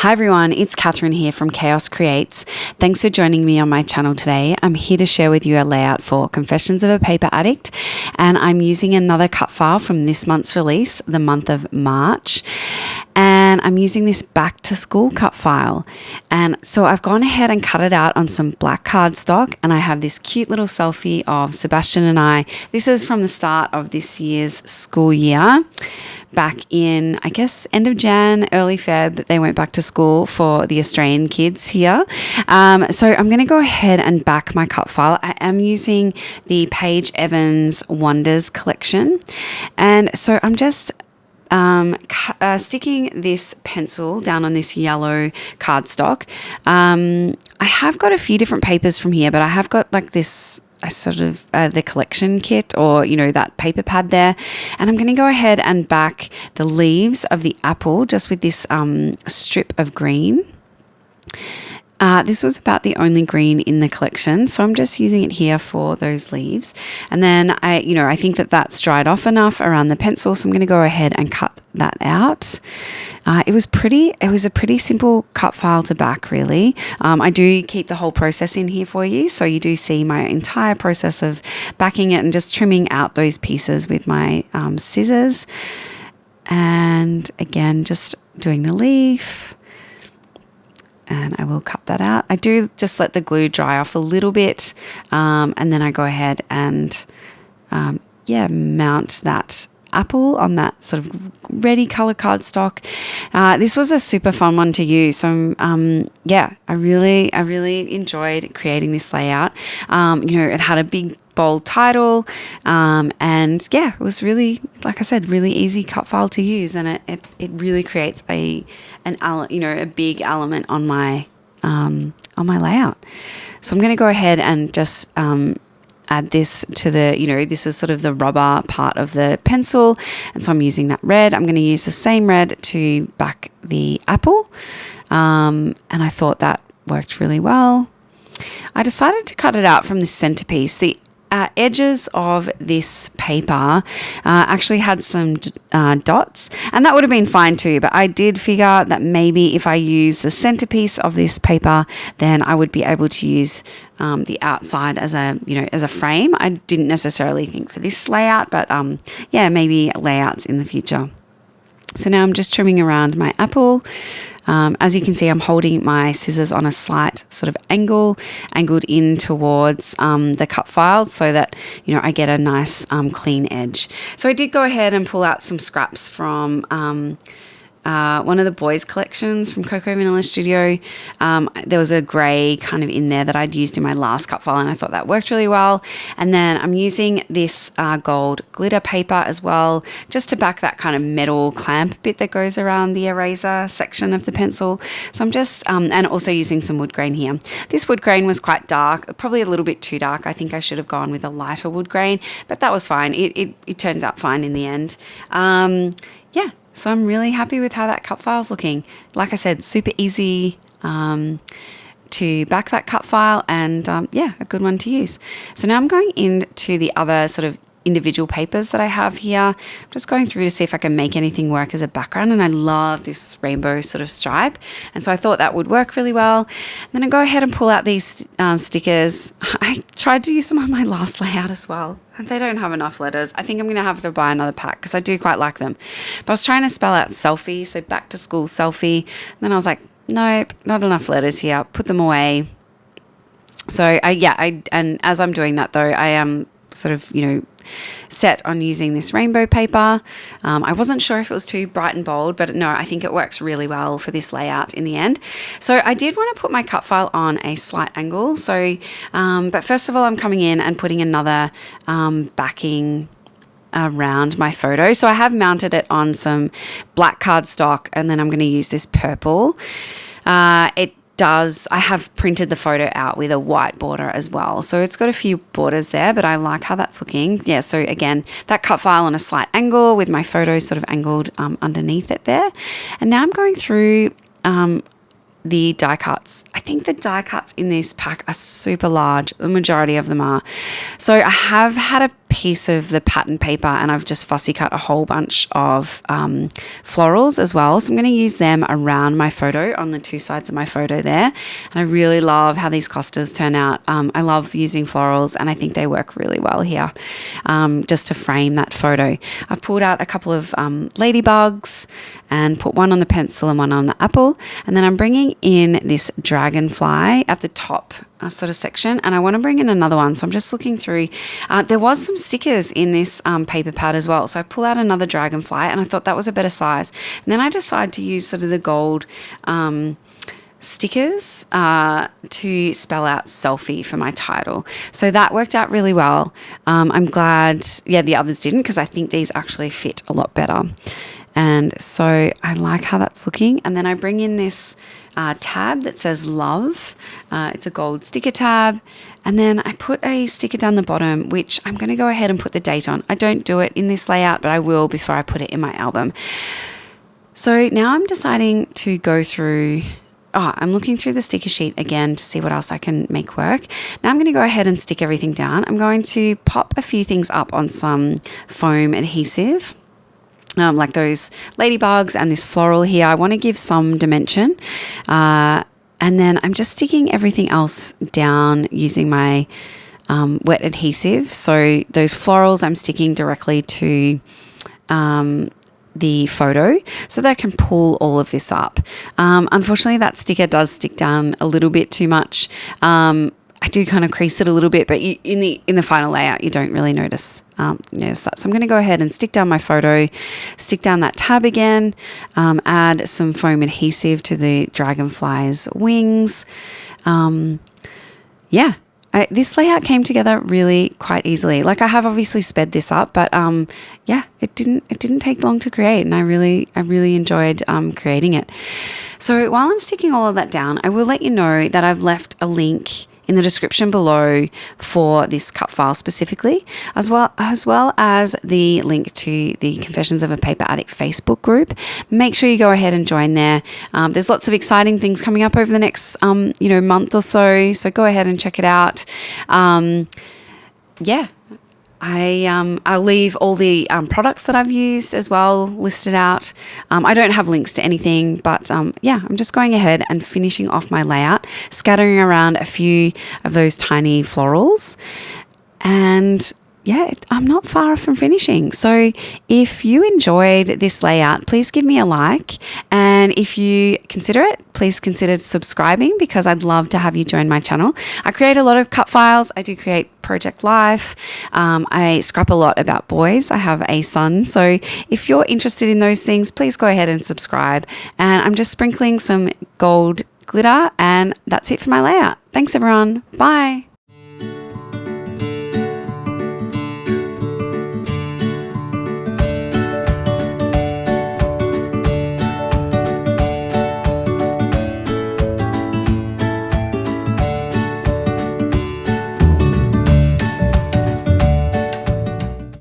Hi everyone, it's Catherine here from Chaos Creates. Thanks for joining me on my channel today. I'm here to share with you a layout for Confessions of a Paper Addict, and I'm using another cut file from this month's release, the month of March. And I'm using this back to school cut file. And so I've gone ahead and cut it out on some black cardstock, and I have this cute little selfie of Sebastian and I. This is from the start of this year's school year. Back in, I guess, end of Jan, early Feb, they went back to school for the Australian kids here. So I'm going to go ahead and back my cut file. I am using the Paige Evans Wonders collection. And so I'm just sticking this pencil down on this yellow cardstock. I have got a few different papers from here, but I have got like this the collection kit, or that paper pad there, and I'm going to go ahead and back the leaves of the apple just with this strip of green. This was about the only green in the collection, so I'm just using it here for those leaves. And then I think that that's dried off enough around the pencil, so I'm going to go ahead and cut that out. It was a pretty simple cut file to back, really. I do keep the whole process in here for you, so you do see my entire process of backing it and just trimming out those pieces with my scissors. And again, just doing the leaf. And I will cut that out. I do just let the glue dry off a little bit, and then I go ahead and mount that apple on that sort of ready color cardstock. This was a super fun one to use. So I really enjoyed creating this layout. It had a big bold title, and it was really, like I said, really easy cut file to use, and it really creates a big element on my layout. So I'm going to go ahead and just add this to the, this is sort of the rubber part of the pencil, and so I'm using that red. I'm going to use the same red to back the apple, and I thought that worked really well. I decided to cut it out from the centerpiece. The edges of this paper actually had some dots, and that would have been fine too, but I did figure that maybe if I use the centerpiece of this paper, then I would be able to use the outside as a frame. I didn't necessarily think for this layout, but maybe layouts in the future. So now I'm just trimming around my apple. As you can see, I'm holding my scissors on a slight sort of angled in towards the cut file, so that I get a nice clean edge. So I did go ahead and pull out some scraps from one of the boys' collections from Cocoa Vanilla Studio. There was a grey kind of in there that I'd used in my last cut file, and I thought that worked really well. And then I'm using this gold glitter paper as well, just to back that kind of metal clamp bit that goes around the eraser section of the pencil. So I'm just, and also using some wood grain here. This wood grain was quite dark, probably a little bit too dark. I think I should have gone with a lighter wood grain, but that was fine. It turns out fine in the end. So I'm really happy with how that cut file's looking. Like I said, super easy to back that cut file, and a good one to use. So now I'm going into the other sort of individual papers that I have here. I'm just going through to see if I can make anything work as a background, and I love this rainbow sort of stripe, and so I thought that would work really well. And then I go ahead and pull out these stickers. I tried to use them on my last layout as well, and they don't have enough letters. I think I'm going to have to buy another pack because I do quite like them. But I was trying to spell out selfie, so back to school selfie, and then I was like, nope, not enough letters here. Put them away. So and as I'm doing that though, I am sort of set on using this rainbow paper. I wasn't sure if it was too bright and bold, but no, I think it works really well for this layout in the end. So I did want to put my cut file on a slight angle. So, but first of all, I'm coming in and putting another backing around my photo. So I have mounted it on some black cardstock, and then I'm going to use this purple. I have printed the photo out with a white border as well. So it's got a few borders there, but I like how that's looking. Yeah, so again, that cut file on a slight angle with my photo sort of angled underneath it there. And now I'm going through the die cuts. I think the die cuts in this pack are super large. The majority of them are. So I have had a piece of the pattern paper and I've just fussy cut a whole bunch of florals as well. So I'm going to use them around my photo on the two sides of my photo there. And I really love how these clusters turn out. I love using florals and I think they work really well here just to frame that photo. I've pulled out a couple of ladybugs and put one on the pencil and one on the apple. And then I'm bringing in this dragonfly at the top sort of section, and I want to bring in another one. So I'm just looking through. There was some stickers in this paper pad as well. So I pull out another dragonfly and I thought that was a better size. And then I decided to use sort of the gold stickers to spell out Selfie for my title. So that worked out really well. I'm glad, the others didn't, because I think these actually fit a lot better. And so I like how that's looking. And then I bring in this tab that says love. It's a gold sticker tab. And then I put a sticker down the bottom, which I'm going to go ahead and put the date on. I don't do it in this layout, but I will before I put it in my album. So now I'm deciding to go through... I'm looking through the sticker sheet again to see what else I can make work. Now I'm going to go ahead and stick everything down. I'm going to pop a few things up on some foam adhesive. Like those ladybugs and this floral here. I want to give some dimension. And then I'm just sticking everything else down using my wet adhesive. So those florals I'm sticking directly to the photo so that I can pull all of this up. Unfortunately, that sticker does stick down a little bit too much. I do kind of crease it a little bit, but in the final layout, you don't really notice that. So I'm going to go ahead and stick down my photo, stick down that tab again, add some foam adhesive to the dragonfly's wings. This layout came together really quite easily. Like I have obviously sped this up, but it didn't take long to create, and I really enjoyed creating it. So while I'm sticking all of that down, I will let you know that I've left a link in the description below for this cut file specifically, as well as the link to the Confessions of a Paper Addict Facebook group. Make sure you go ahead and join there. There's lots of exciting things coming up over the next month or so. So go ahead and check it out. I'll leave all the products that I've used as well listed out. I don't have links to anything, but I'm just going ahead and finishing off my layout, scattering around a few of those tiny florals. And I'm not far from finishing. So if you enjoyed this layout, please give me a like. And if you consider it, please consider subscribing, because I'd love to have you join my channel. I create a lot of cut files. I do create project life. I scrap a lot about boys. I have a son. So if you're interested in those things, please go ahead and subscribe. And I'm just sprinkling some gold glitter, and that's it for my layout. Thanks everyone. Bye.